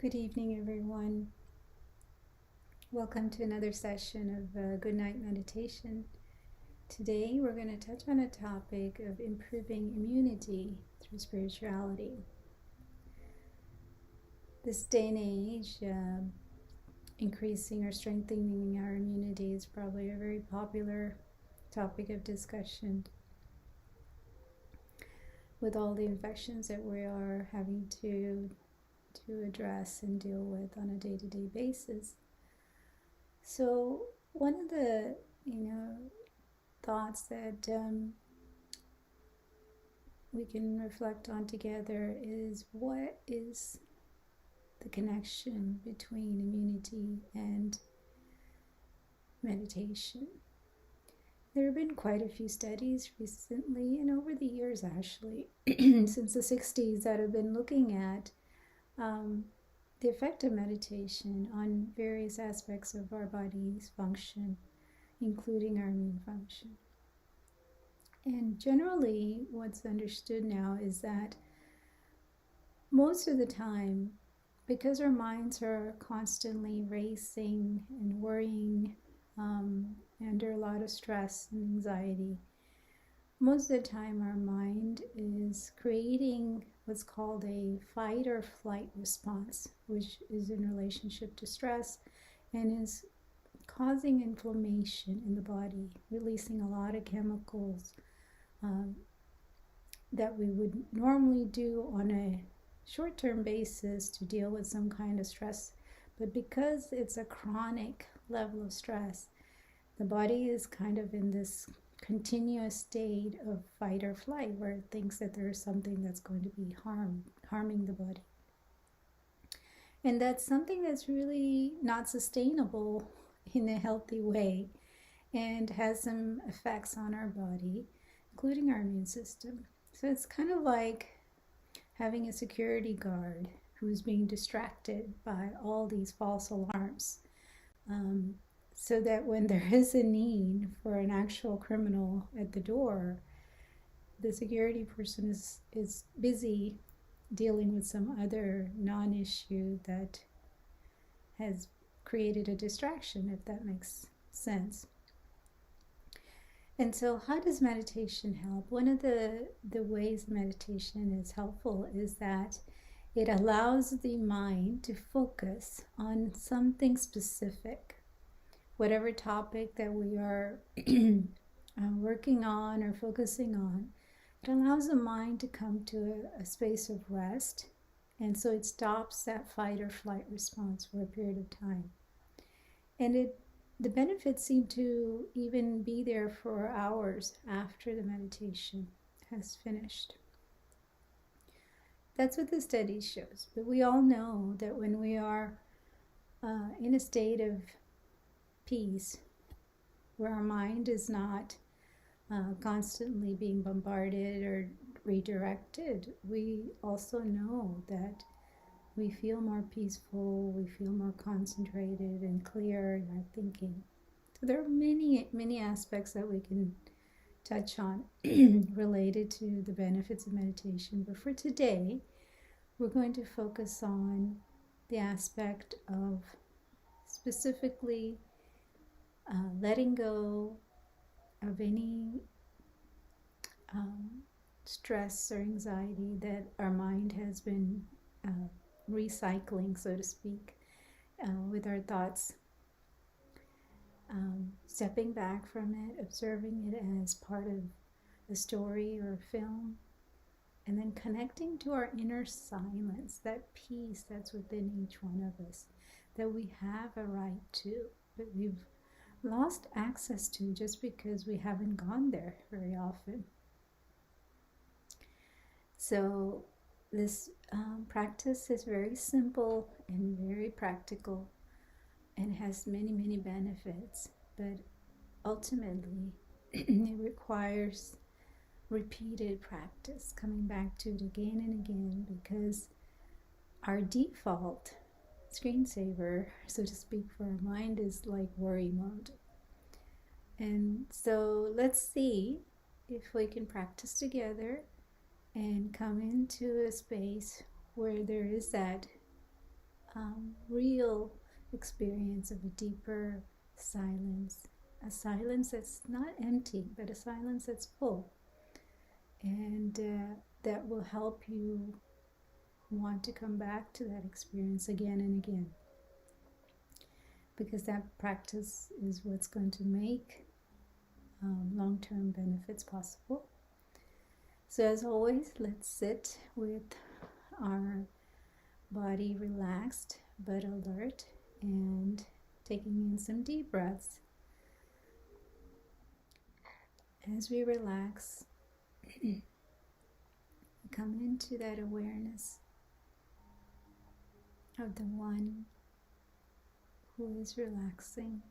Good evening, everyone. Welcome to another session of Good Night Meditation. Today, we're going to touch on a topic of improving immunity through spirituality. This day and age, increasing or strengthening our immunity is probably a very popular topic of discussion with all the infections that we are having to address and deal with on a day-to-day basis. So one of the thoughts that we can reflect on together is, what is the connection between immunity and meditation? There have been quite a few studies recently and over the years, actually, since the 60s, that have been looking at the effect of meditation on various aspects of our body's function, including our immune function. And generally, what's understood now is that most of the time, because our minds are constantly racing and worrying, under a lot of stress and anxiety, most of the time our mind is creating what's called a fight or flight response, which is in relationship to stress and is causing inflammation in the body, releasing a lot of chemicals that we would normally do on a short-term basis to deal with some kind of stress. But because it's a chronic level of stress, the body is kind of in this continuous state of fight or flight, where it thinks that there is something that's going to be harming the body. And that's something that's really not sustainable in a healthy way, and has some effects on our body, including our immune system. So it's kind of like having a security guard who's being distracted by all these false alarms, so that when there is a need for an actual criminal at the door, the security person is busy dealing with some other non-issue that has created a distraction, if that makes sense. And so how does meditation help? One of the ways meditation is helpful is that it allows the mind to focus on something specific. Whatever topic that we are working on or focusing on, it allows the mind to come to a space of rest, and so it stops that fight or flight response for a period of time. And the benefits seem to even be there for hours after the meditation has finished. That's what the study shows. But we all know that when we are in a state of peace, where our mind is not constantly being bombarded or redirected, we also know that we feel more peaceful, we feel more concentrated and clear in our thinking. So there are many aspects that we can touch on related to the benefits of meditation. But for today, we're going to focus on the aspect of specifically letting go of any stress or anxiety that our mind has been recycling, so to speak, with our thoughts. Stepping back from it, observing it as part of a story or a film, and then connecting to our inner silence, that peace that's within each one of us, that we have a right to, but we've lost access to just because we haven't gone there very often. So this practice is very simple and very practical and has many benefits, but ultimately it requires repeated practice, coming back to it again and again, because our default screensaver, so to speak, for our mind is like worry mode. And so let's see if we can practice together and come into a space where there is that real experience of a deeper silence, a silence that's not empty, but a silence that's full, and that will help you want to come back to that experience again and again, because that practice is what's going to make long-term benefits possible. So as always, let's sit with our body relaxed but alert and taking in some deep breaths. As we relax, come into that awareness of the one who is relaxing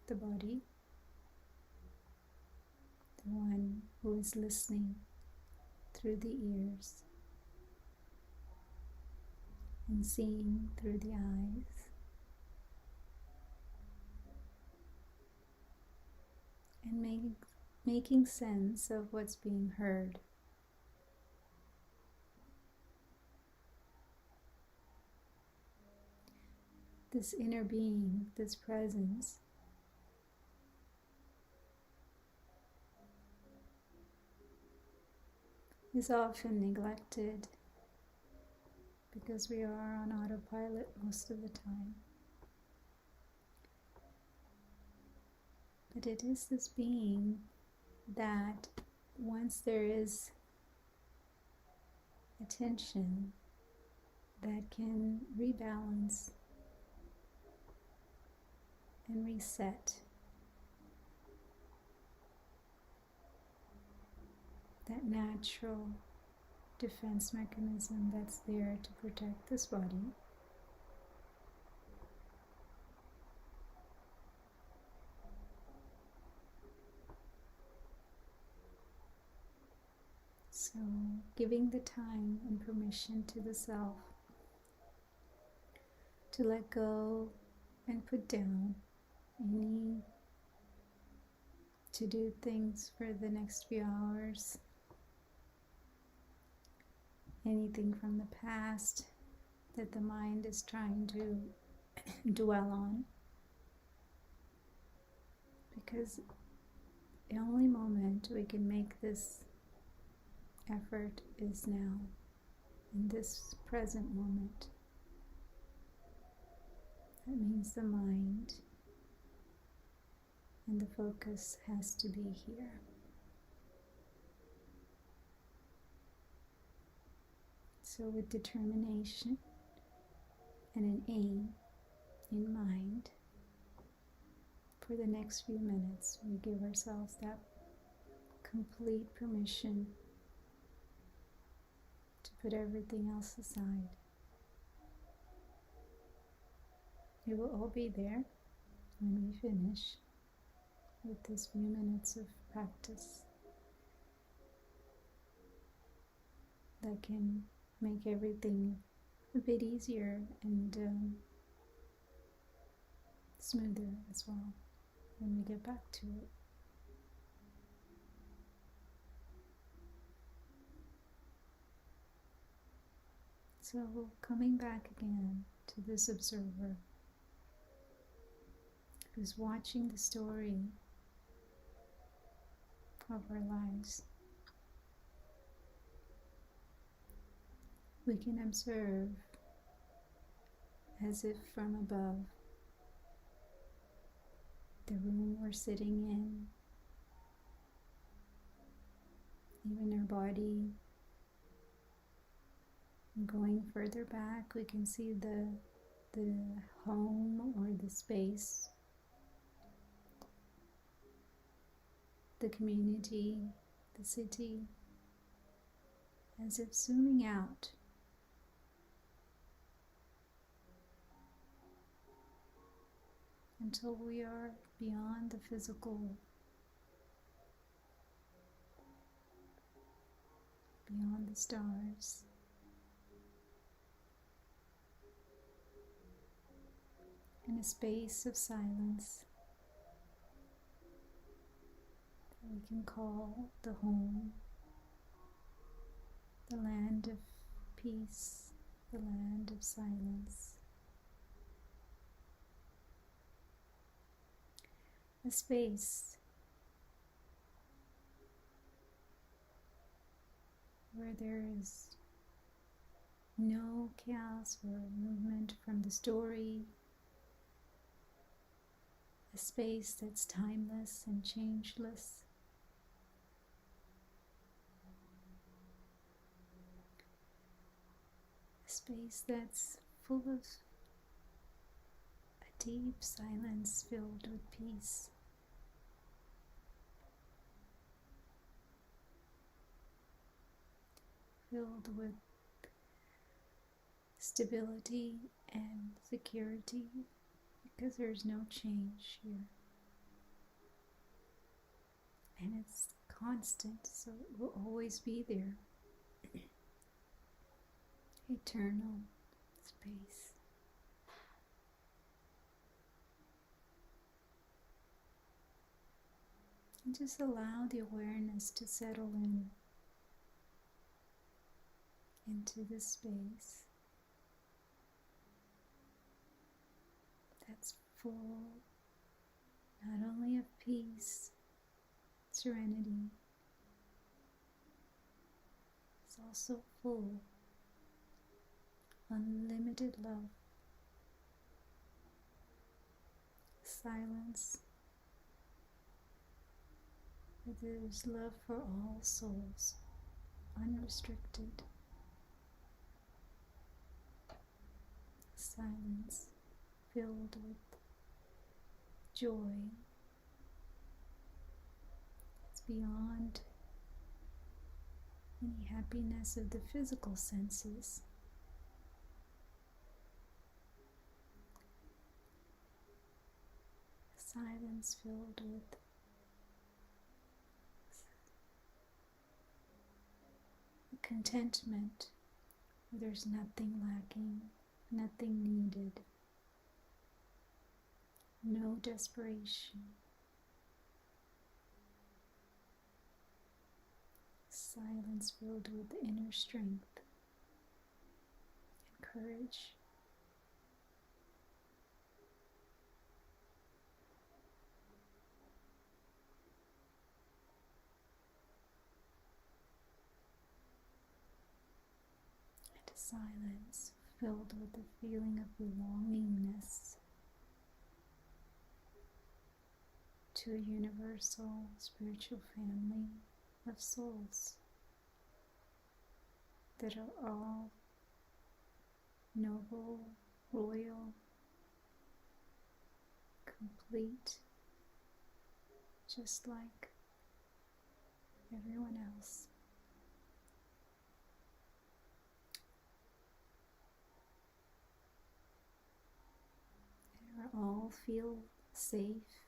the body, the one who is listening through the ears and seeing through the eyes, and making sense of what's being heard. This inner being, this presence, is often neglected because we are on autopilot most of the time. But it is this being that, once there is attention, that can rebalance and reset that natural defense mechanism that's there to protect this body. So, giving the time and permission to the self to let go and put down any to-do things for the next few hours, anything from the past that the mind is trying to dwell on, because the only moment we can make this effort is now, in this present moment. That means the mind and the focus has to be here. So with determination and an aim in mind, for the next few minutes, we give ourselves that complete permission to put everything else aside. It will all be there when we finish with this few minutes of practice that can make everything a bit easier and smoother as well when we get back to it. So coming back again to this observer who's watching the story of our lives, we can observe as if from above the room we're sitting in, even our body. And going further back, we can see the home or the space, the community, the city, as if zooming out. Until we are beyond the physical, beyond the stars. In a space of silence that we can call the home, the land of peace, the land of silence. a space where there is no chaos or movement from the story, a space that's timeless and changeless, a space that's full of a deep silence filled with peace. Filled with stability and security, because there's no change here. And it's constant, so it will always be there. Eternal space. And just allow the awareness to settle into this space that's full not only of peace, serenity, it's also full unlimited love, silence, where there's love for all souls, unrestricted. Silence filled with joy. It's beyond any happiness of the physical senses. Silence filled with contentment, where there's nothing lacking, nothing needed, no desperation. Silence filled with inner strength and courage. And a silence filled with the feeling of belongingness to a universal spiritual family of souls that are all noble, royal, complete, just like everyone else. They all feel safe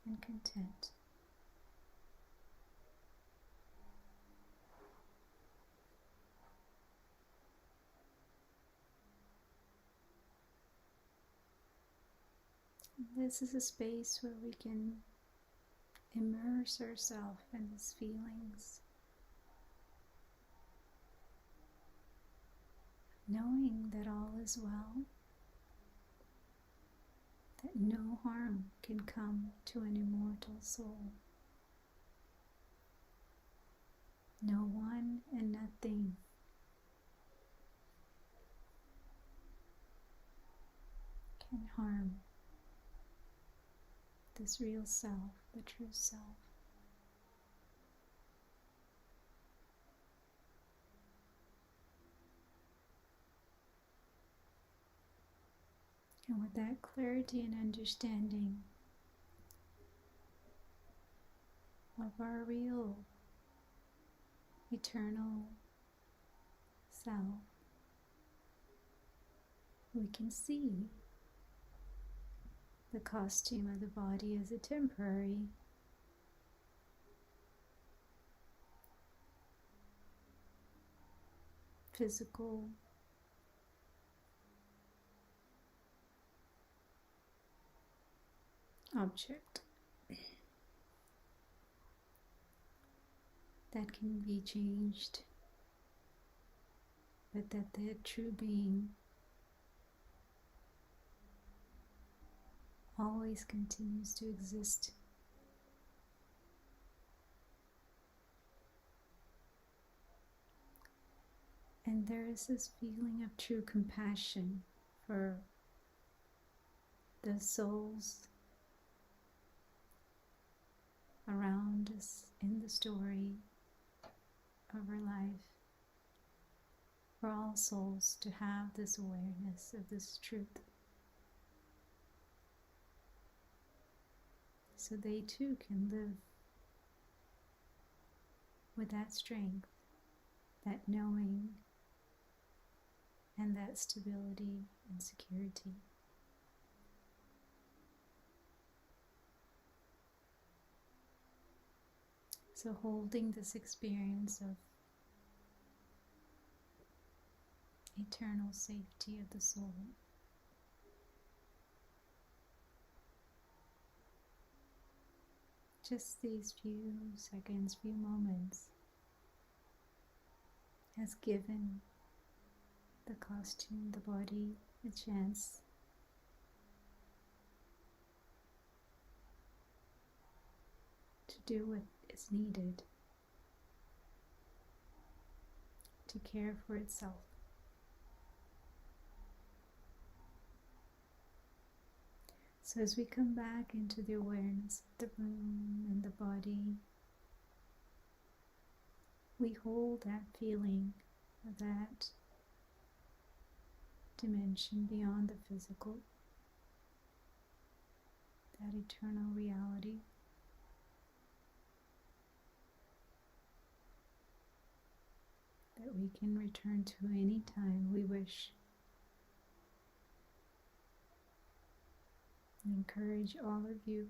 and content. This is a space where we can immerse ourselves in these feelings, knowing that all is well, that no harm can come to an immortal soul. No one and nothing can harm this real self, the true self. And with that clarity and understanding of our real, eternal self, we can see the costume of the body as a temporary physical object that can be changed, but that the true being always continues to exist. And there is this feeling of true compassion for the souls around us in the story of our life, for all souls to have this awareness of this truth, so they too can live with that strength, that knowing, and that stability and security. So holding this experience of eternal safety of the soul, just these few seconds, few moments, has given the costume, the body, a chance to do what is needed to care for itself. So as we come back into the awareness of the room and the body, we hold that feeling of that dimension beyond the physical, that eternal reality. That we can return to any time we wish. I encourage all of you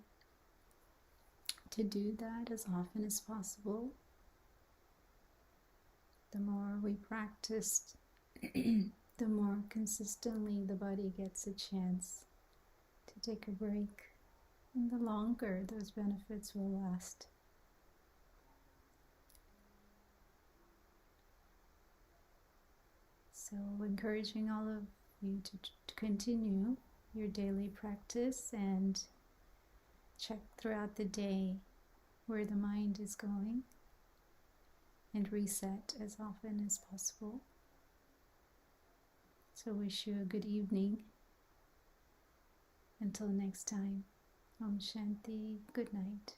to do that as often as possible. The more we practice, the more consistently the body gets a chance to take a break, and the longer those benefits will last. So encouraging all of you to continue your daily practice and check throughout the day where the mind is going and reset as often as possible. So wish you a good evening. Until next time, Om Shanti, good night.